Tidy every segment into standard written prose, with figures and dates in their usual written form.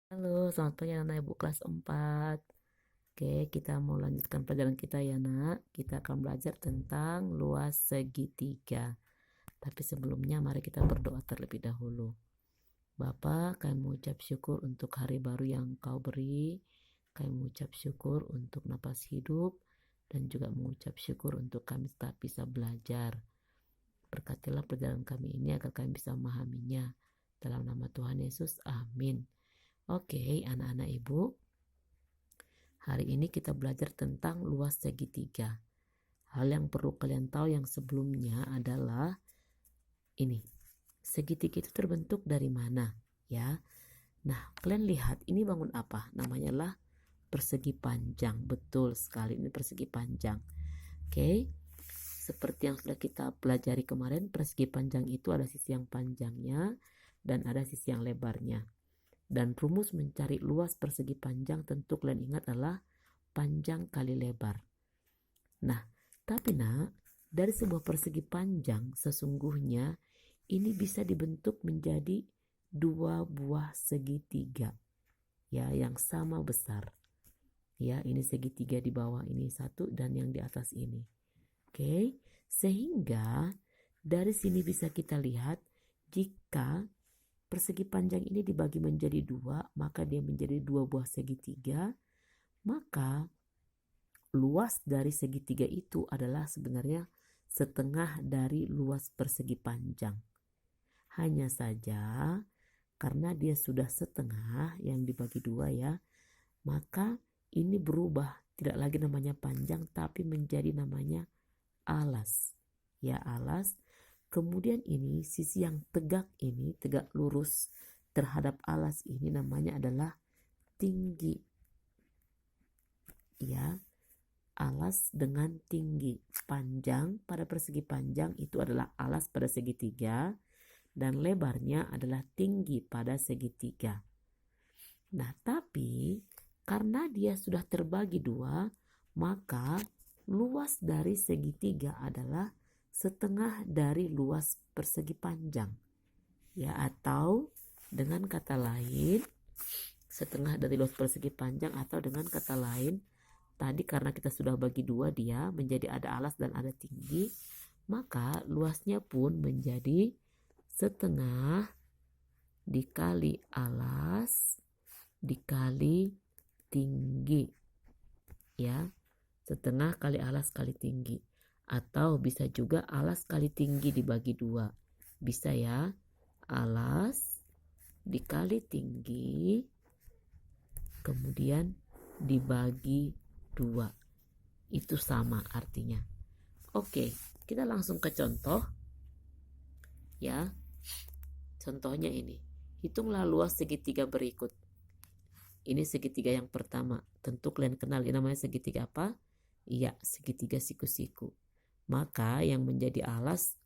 Halo, selamat pagi anak Ibu kelas 4. Oke, kita mau lanjutkan pelajaran kita ya nak. Kita akan belajar tentang luas segitiga. Tapi sebelumnya mari kita berdoa terlebih dahulu. Bapa, kami mengucap syukur untuk hari baru yang Kau beri. Kami mengucap syukur untuk napas hidup dan juga mengucap syukur untuk kami tetap bisa belajar. Berkatilah perjalanan kami ini agar kami bisa memahaminya. Dalam nama Tuhan Yesus, amin. Oke, anak-anak Ibu. Hari ini kita belajar tentang luas segitiga. Hal yang perlu kalian tahu yang sebelumnya adalah ini. Segitiga itu terbentuk dari mana? Ya. Nah, kalian lihat ini bangun apa? Namanya lah persegi panjang. Betul sekali, ini persegi panjang. Oke. Seperti yang sudah kita pelajari kemarin, persegi panjang itu ada sisi yang panjangnya dan ada sisi yang lebarnya. Dan rumus mencari luas persegi panjang tentu kalian ingat adalah panjang kali lebar. Nah, tapi nak, dari sebuah persegi panjang sesungguhnya ini bisa dibentuk menjadi dua buah segitiga ya yang sama besar. Ya, ini segitiga di bawah ini satu dan yang di atas ini. Oke, sehingga dari sini bisa kita lihat jika persegi panjang ini dibagi menjadi dua, maka dia menjadi dua buah segitiga. Maka luas dari segitiga itu adalah sebenarnya setengah dari luas persegi panjang. Hanya saja karena dia sudah setengah yang dibagi dua ya, maka ini berubah. Tidak lagi namanya panjang tapi menjadi namanya alas. Ya, alas. Kemudian ini sisi yang tegak ini, tegak lurus terhadap alas ini namanya adalah tinggi. Ya, alas dengan tinggi. Panjang pada persegi panjang itu adalah alas pada segitiga dan lebarnya adalah tinggi pada segitiga. Nah, tapi karena dia sudah terbagi dua, maka luas dari segitiga adalah setengah dari luas persegi panjang. Ya, atau dengan kata lain, setengah dari luas persegi panjang, atau dengan kata lain, tadi karena kita sudah bagi dua dia menjadi ada alas dan ada tinggi, maka luasnya pun menjadi setengah dikali alas dikali tinggi. Ya, setengah kali alas kali tinggi. Atau bisa juga alas kali tinggi dibagi dua. Bisa ya, alas dikali tinggi kemudian dibagi dua. Itu sama artinya. Oke, kita langsung ke contoh. Ya, contohnya ini. Hitunglah luas segitiga berikut. Ini segitiga yang pertama. Tentu kalian kenal ini namanya segitiga apa? Iya, segitiga siku-siku. Maka yang menjadi alas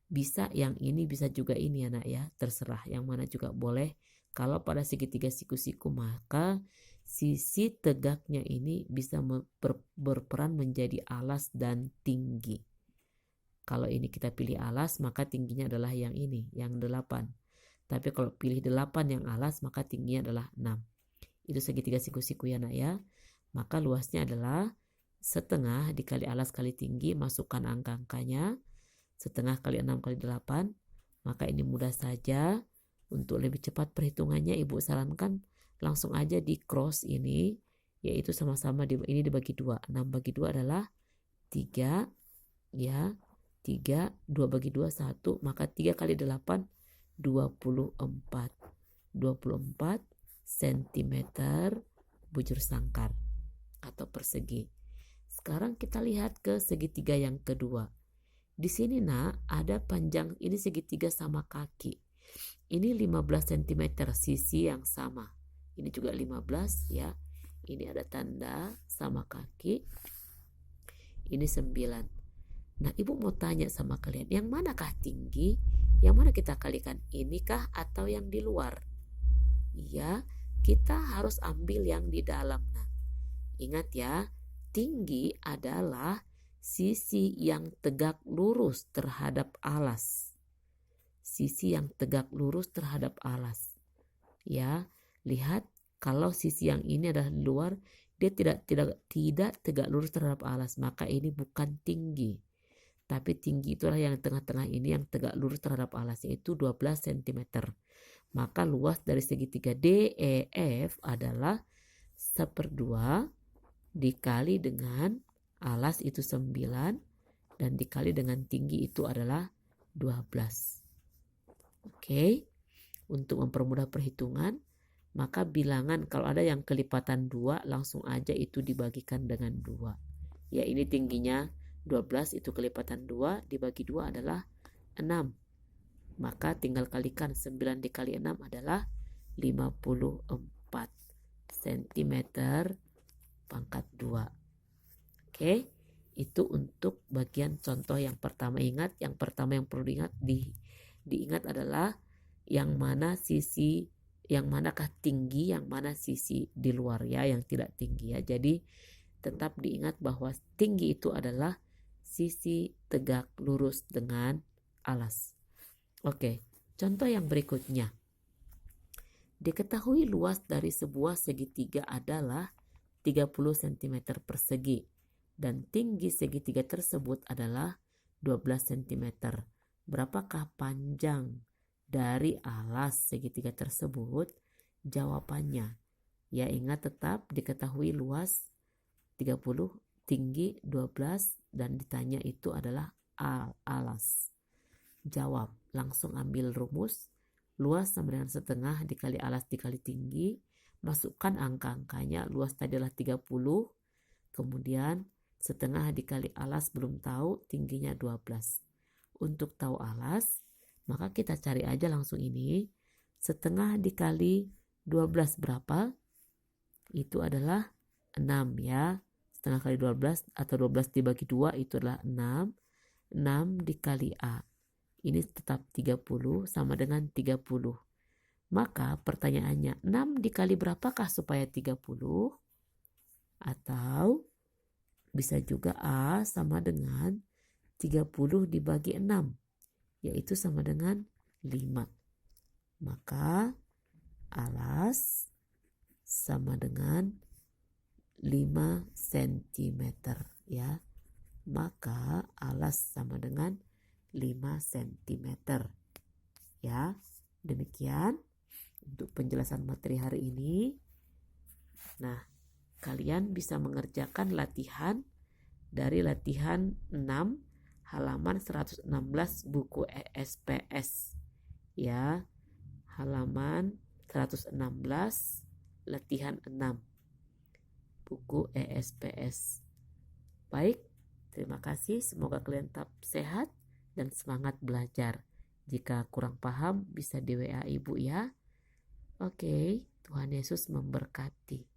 bisa yang ini, bisa juga ini ya nak ya. Terserah yang mana juga boleh. Kalau pada segitiga siku-siku maka sisi tegaknya ini bisa berperan menjadi alas dan tinggi. Kalau ini kita pilih alas maka tingginya adalah yang ini, yang 8. Tapi kalau pilih 8 yang alas maka tingginya adalah 6. Itu segitiga siku-siku ya nak ya. Maka luasnya adalah setengah dikali alas kali tinggi, masukkan angka-angkanya. Setengah kali 6 kali 8. Maka ini mudah saja. Untuk lebih cepat perhitungannya ibu sarankan langsung aja di cross ini. Yaitu sama-sama ini dibagi 2. 6 bagi 2 adalah 3. Ya, 3. 2 bagi 2 1. Maka 3 kali 8 24. 24 cm bujur sangkar atau persegi. Sekarang kita lihat ke segitiga yang kedua. Di sini nak ada panjang ini segitiga sama kaki. Ini 15 cm sisi yang sama. Ini juga 15 ya. Ini ada tanda sama kaki. Ini 9. Nah, ibu mau tanya sama kalian, yang manakah tinggi? Yang mana kita kalikan? Inikah atau yang di luar? Iya, kita harus ambil yang di dalam. Nah, ingat ya, tinggi adalah sisi yang tegak lurus terhadap alas. Sisi yang tegak lurus terhadap alas. Ya, lihat Kalau sisi yang ini adalah di luar, dia tidak tegak lurus terhadap alas, maka ini bukan tinggi. Tapi tinggi itulah yang tengah-tengah ini yang tegak lurus terhadap alas, yaitu 12 cm. Maka luas dari segitiga DEF adalah 1/2 dikali dengan alas itu 9 dan dikali dengan tinggi itu adalah 12. Oke. Untuk mempermudah perhitungan, maka bilangan kalau ada yang kelipatan 2 langsung aja itu dibagikan dengan 2. Ya, ini tingginya 12, itu kelipatan 2 dibagi 2 adalah 6. Maka tinggal kalikan 9 dikali 6 adalah 54 cm pangkat 2. Oke, itu untuk bagian contoh yang pertama. Ingat, yang pertama yang perlu diingat adalah yang mana sisi, yang manakah tinggi, yang mana sisi di luar ya, yang tidak tinggi ya. Jadi tetap diingat bahwa tinggi itu adalah sisi tegak lurus dengan alas. Oke, contoh yang berikutnya. Diketahui luas dari sebuah segitiga adalah 30 cm persegi dan tinggi segitiga tersebut adalah 12 cm. Berapakah panjang dari alas segitiga tersebut? Jawabannya, ya ingat tetap diketahui luas 30, tinggi 12 dan ditanya itu adalah alas. Jawab, langsung ambil rumus. Luas sama dengan setengah dikali alas dikali tinggi. Masukkan angka-angkanya. Luas tadi adalah 30. Kemudian setengah dikali alas belum tahu, tingginya 12. Untuk tahu alas, maka kita cari aja langsung ini. Setengah dikali 12 berapa? Itu adalah 6 ya. Setengah kali 12 atau 12 dibagi 2 itu adalah 6. 6 dikali A. Ini tetap 30 sama dengan 30. Maka pertanyaannya, 6 dikali berapakah supaya 30? Atau bisa juga A sama dengan 30 dibagi 6, yaitu sama dengan 5. Maka alas sama dengan 5 cm ya. Maka alas sama dengan 5 cm ya. Demikian untuk penjelasan materi hari ini. Nah, kalian bisa mengerjakan latihan dari latihan 6 halaman 116 buku ESPS ya. Halaman 116 latihan 6 buku ESPS. Baik, terima kasih. Semoga kalian tetap sehat dan semangat belajar. Jika kurang paham bisa di WA Ibu ya. Oke, Tuhan Yesus memberkati.